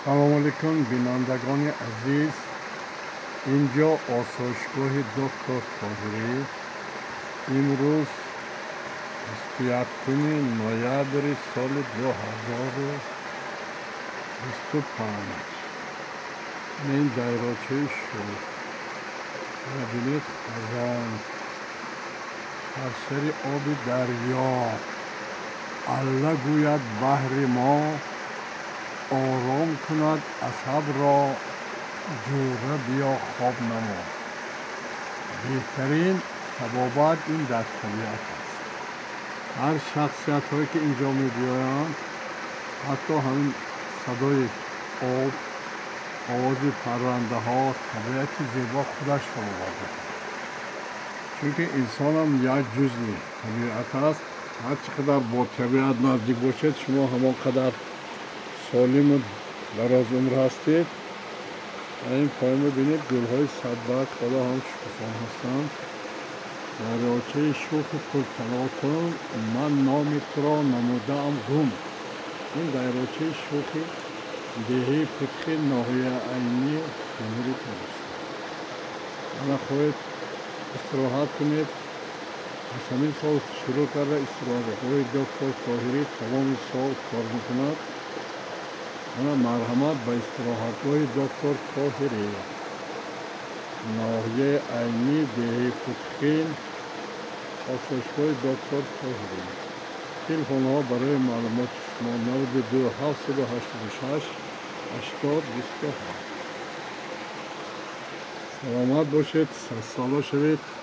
سلام علیکم بینندگان عزیز. اینجا آسایشگاه دکتر طاهری. امروز 21 نوامبر سال 2025. این دریاچه شد ببینید خزان سرسر آب دریا. الله گوید بحر ما آرام کند عصب را، جوره بیا خواب نما. بهترین طبابت این در طبیعت است. هر شخصیت هایی که اینجا می بیایند، حتی همین صدای آب، آواز پرنده ها، طبیعت زیبا خودش طبابت است. چون انسان هم یک جزئی طبیعت است. هر چقدر با طبیعت نزدیک باشید، شما همانقدر سالم و دراز عمر هستید. این پایین ببینید گل‌های صدبرگ خدا هم شکوفا هستند. دریاچه شوخ پرطلعتان، من نام تو را نموده‌ام گم. این دریاچه شوخ دهه فتخ ناحیه عینی جمهوری است. اگر خواهید استراحت کنید، از همین سال شروع کرده استراحت. دکتر طاهری تمام سال کار میکند. مرحمت به استراحتگاه دکتر طاهری، ناحیه عینی دهه فتخین، آسایشگاه دکتر طاهری. تلفن ها برای معلومات شما 92 786 80 27. سلامت باشید، سرسالو شوید.